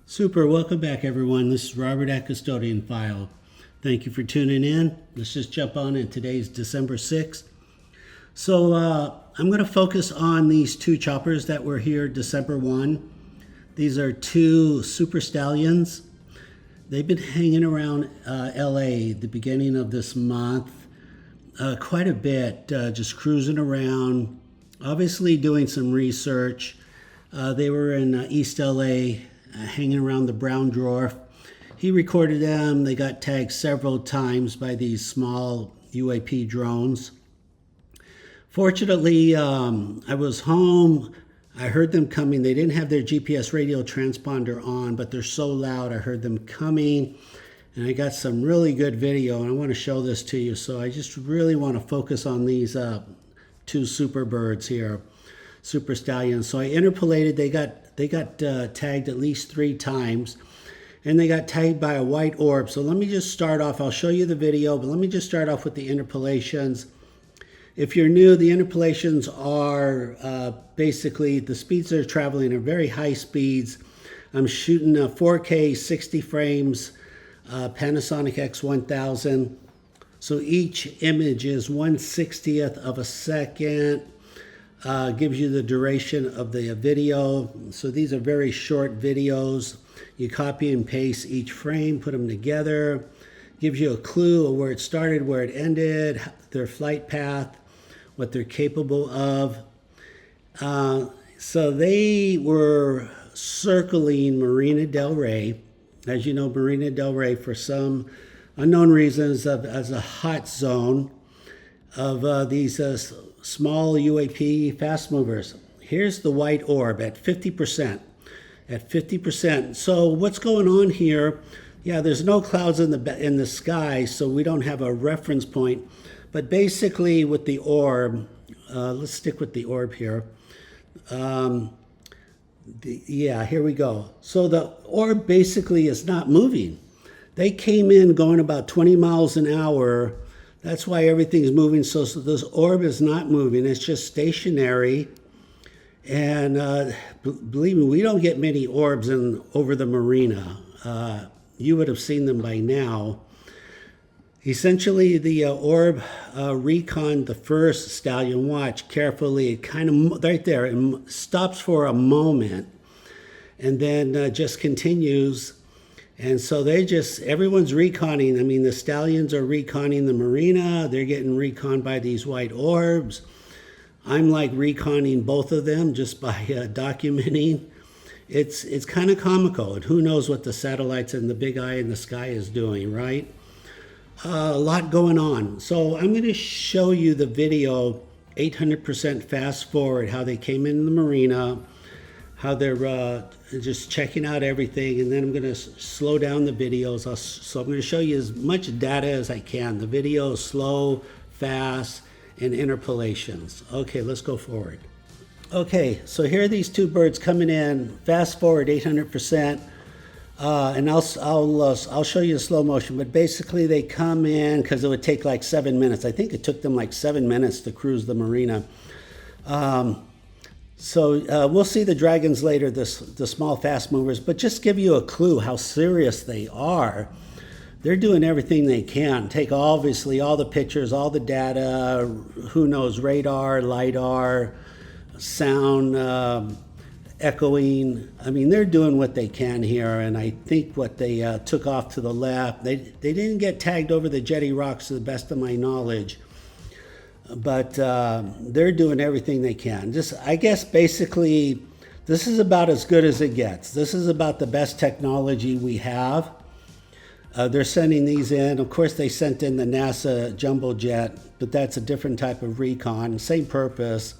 Super. Welcome back, everyone. This is Robert at Custodian File. Thank you for tuning in. Let's just jump on in. Today's December 6th. So I'm going to focus on these two choppers that were here December 1. These are two super stallions. They've been hanging around LA the beginning of this month quite a bit, just cruising around, obviously doing some research. They were in East LA, hanging around the Brown Dwarf. He recorded them. They got tagged several times by these small UAP drones. Fortunately, I was home. I heard them coming. They didn't have their GPS radio transponder on, but they're so loud. I heard them coming, and I got some really good video, and I want to show this to you. So I just really want to focus on these two super birds here, super stallions. So I interpolated. They got tagged at least 3 times, and they got tagged by a white orb. So let me just start off. I'll show you the video, but let me just start off with the interpolations. If you're new, the interpolations are basically the speeds they're traveling are very high speeds. I'm shooting a 4K 60 frames Panasonic X1000. So each image is 1/60th of a second. Gives you the duration of the video. So these are very short videos. You copy and paste each frame, put them together. Gives you a clue of where it started, where it ended, their flight path, what they're capable of. So they were circling Marina Del Rey. As you know, Marina Del Rey, for some unknown reasons, as a hot zone of these small UAP fast movers. Here's the white orb at 50%. At 50%. So what's going on here? Yeah, there's no clouds in the sky, so we don't have a reference point. But basically with the orb, let's stick with the orb here. Yeah, here we go. So the orb basically is not moving. They came in going about 20 miles an hour. That's why everything's moving. So this orb is not moving. It's just stationary. And believe me, we don't get many orbs over the marina. You would have seen them by now. Essentially, the orb reconned the first stallion. Watch carefully. It kind of, right there, it stops for a moment and then just continues. And so everyone's reconning. I mean, the stallions are reconning the marina. They're getting reconned by these white orbs. I'm like reconning both of them just by documenting. It's kind of comical. And who knows what the satellites and the big eye in the sky is doing, right? A lot going on. So I'm going to show you the video, 800% fast forward, how they came in the marina, how they're just checking out everything, and then I'm going to slow down the videos. So I'm going to show you as much data as I can. The video is slow, fast, and interpolations. Okay, let's go forward. Okay, so here are these two birds coming in, fast forward 800%. And I'll show you the slow motion, but basically they come in because it would take like 7 minutes. I think it took them like 7 minutes to cruise the marina. So we'll see the dragons later, the small fast movers, but just give you a clue how serious they are. They're doing everything they can. Take obviously all the pictures, all the data, who knows, radar, LiDAR, sound, echoing. I mean, they're doing what they can here, and I think what they took off to the left, they didn't get tagged over the jetty rocks to the best of my knowledge, but they're doing everything they can. I guess basically this is about as good as it gets. This is about the best technology we have. They're sending these in. Of course, they sent in the NASA jumbo jet, but that's a different type of recon, same purpose.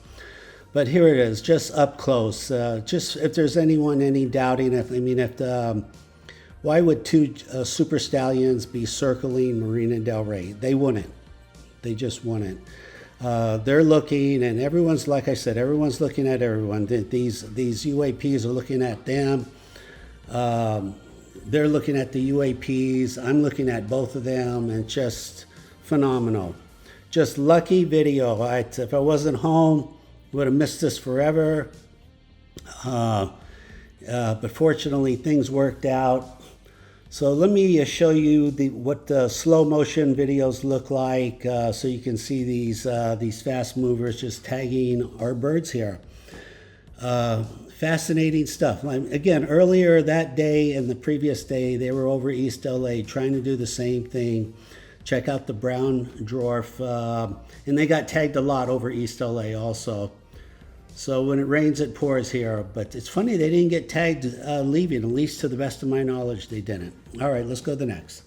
But here it is, just up close. Just if there's any doubting, why would two super stallions be circling Marina Del Rey? They wouldn't. They just wouldn't. They're looking, and everyone's, like I said, everyone's looking at everyone. These UAPs are looking at them. They're looking at the UAPs. I'm looking at both of them, and just phenomenal. Just lucky video. If I wasn't home, would have missed this forever. But fortunately, things worked out. So let me show you what the slow motion videos look like, so you can see these fast movers just tagging our birds here. Fascinating stuff. Again, earlier that day and the previous day, they were over East LA trying to do the same thing. Check out the brown dwarf, and they got tagged a lot over East LA also. So when it rains, it pours here. But it's funny, they didn't get tagged leaving, at least to the best of my knowledge, they didn't. All right, let's go to the next.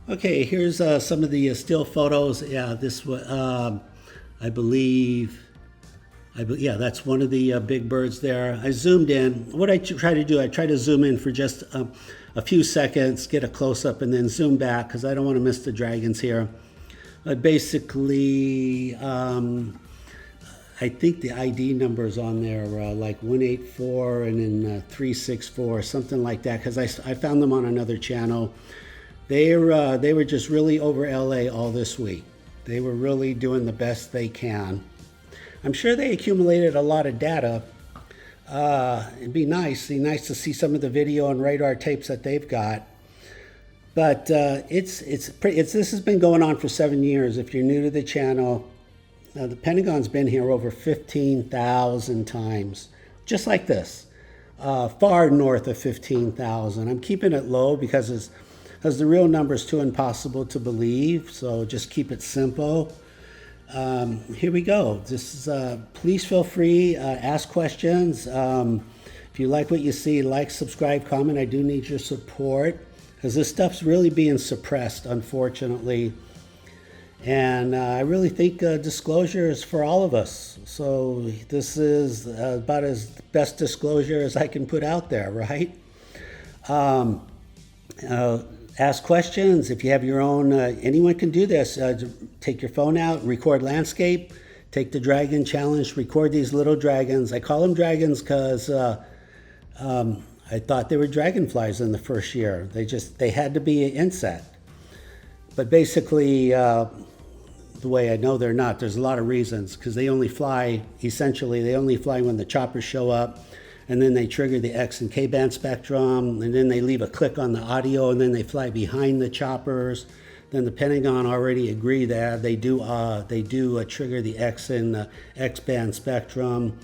Okay, here's some of the still photos. Yeah, this I believe, yeah, that's one of the big birds there. I zoomed in. What I try to do, I try to zoom in for just a few seconds, get a close-up, and then zoom back because I don't want to miss the dragons here. But basically, I think the ID numbers on there are like 184 and then 364, something like that, because I found them on another channel. They were just really over LA all this week. They were really doing the best they can. I'm sure they accumulated a lot of data. It'd be nice to see some of the video and radar tapes that they've got. But this has been going on for 7 years. If you're new to the channel, the Pentagon's been here over 15,000 times, just like this, far north of 15,000. I'm keeping it low because the real number's too impossible to believe, so just keep it simple. Here we go. This is, please feel free, ask questions. If you like what you see, like, subscribe, comment. I do need your support because this stuff's really being suppressed, unfortunately. And I really think disclosure is for all of us. So this is about as best disclosure as I can put out there, right? Ask questions. If you have your own, anyone can do this. Take your phone out, record landscape, take the dragon challenge, record these little dragons. I call them dragons because I thought they were dragonflies in the first year. They had to be an insect. But basically, the way I know they're not, there's a lot of reasons, because they only fly when the choppers show up, and then they trigger the X and K band spectrum, and then they leave a click on the audio, and then they fly behind the choppers. Then the Pentagon already agreed that they do trigger the X and X band spectrum.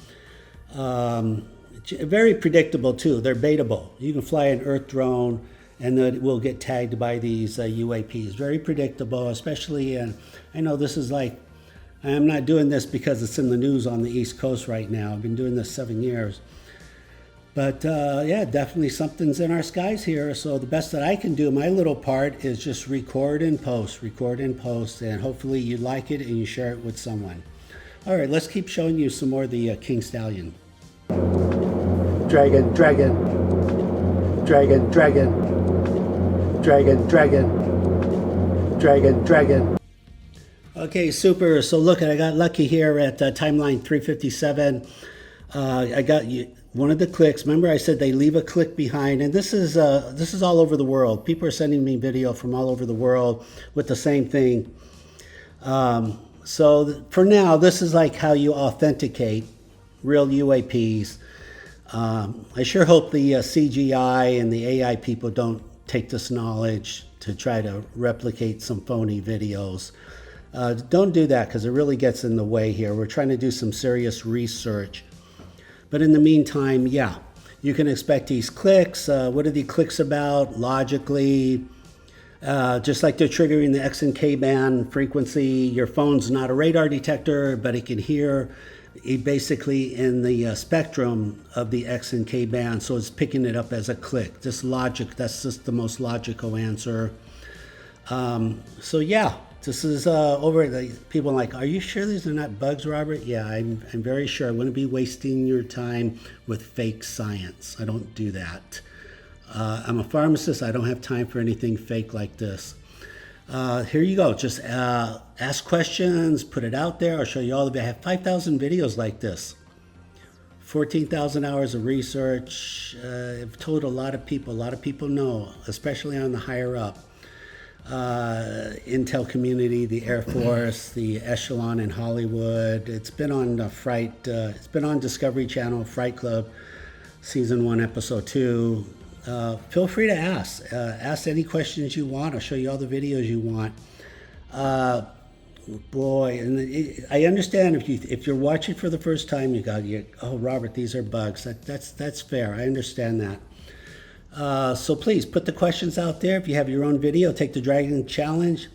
Very predictable too. They're baitable. You can fly an Earth drone and then it will get tagged by these UAPs. Very predictable, especially, and I know this is like, I'm not doing this because it's in the news on the East Coast right now. I've been doing this 7 years. But yeah, definitely something's in our skies here. So the best that I can do, my little part, is just record and post, and hopefully you like it and you share it with someone. All right, let's keep showing you some more of the King Stallion. Dragon, dragon, dragon, dragon. Dragon, dragon, dragon, dragon. Okay, super. So look, I got lucky here at timeline 357. I got one of the clicks. Remember, I said they leave a click behind, and this is all over the world. People are sending me video from all over the world with the same thing. So for now, this is like how you authenticate real UAPs. I sure hope the CGI and the AI people don't take this knowledge to try to replicate some phony videos. Don't do that because it really gets in the way here. We're trying to do some serious research. But in the meantime, yeah, you can expect these clicks. What are the clicks about? Logically, just like they're triggering the X and K band frequency, your phone's not a radar detector, but it can hear basically in the spectrum of the X and K band, so it's picking it up as a click. Just logic, that's just the most logical answer. So yeah, this is over. People are like, are you sure these are not bugs, Robert? Yeah, I'm very sure. I wouldn't be wasting your time with fake science. I don't do that. I'm a pharmacist. I don't have time for anything fake like this. Here you go. Just ask questions, put it out there. I'll show you all of it. I have 5,000 videos like this, 14,000 hours of research. I've told a lot of people know, especially on the higher up intel community, the Air Force, the echelon in Hollywood. It's been on Fright. It's been on Discovery Channel, Fright Club. season 1, episode 2. Feel free to ask any questions you want. I'll show you all the videos you want. Boy, and I understand if you're watching for the first time, oh, Robert, these are bugs. That's fair. I understand that. So please put the questions out there. If you have your own video, take the Dragon Challenge.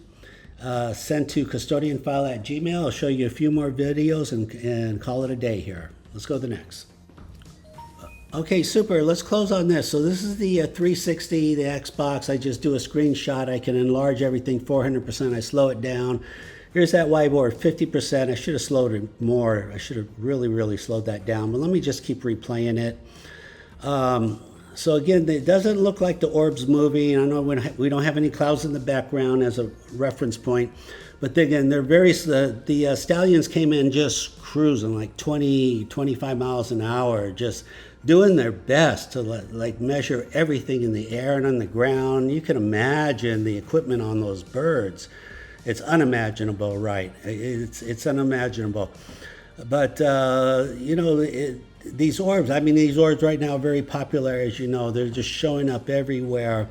Send to custodianfile@gmail. I'll show you a few more videos and call it a day here. Let's go to the next. Okay, super. Let's close on this. So this is the 360, the Xbox. I just do a screenshot. I can enlarge everything 400%. I slow it down. Here's that whiteboard, 50%. I should have slowed it more. I should have really slowed that down. But let me just keep replaying it. So again, it doesn't look like the orb's moving. I know we don't have any clouds in the background as a reference point. But again, the stallions came in just cruising like 20, 25 miles an hour, just doing their best to like measure everything in the air and on the ground. You can imagine the equipment on those birds. It's unimaginable, right? It's unimaginable. But, these orbs right now are very popular, as you know. They're just showing up everywhere.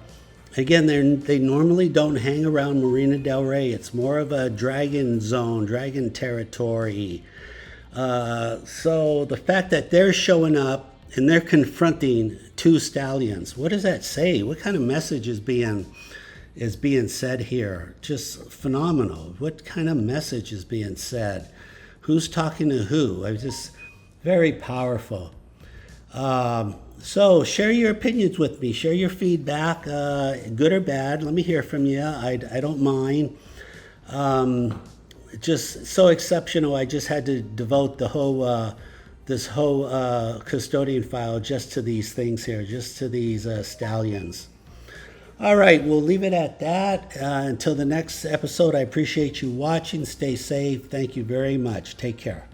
Again, they normally don't hang around Marina del Rey. It's more of a dragon zone, dragon territory. So the fact that they're showing up and they're confronting 2 stallions, what does that say? What kind of message is being said here? Just phenomenal. What kind of message is being said? Who's talking to who? It's just very powerful. So share your opinions with me. Share your feedback, good or bad. Let me hear from you. I don't mind. Just so exceptional. I just had to devote this whole custodian file just to these things here, just to these stallions. All right, we'll leave it at that. Until the next episode, I appreciate you watching. Stay safe. Thank you very much. Take care.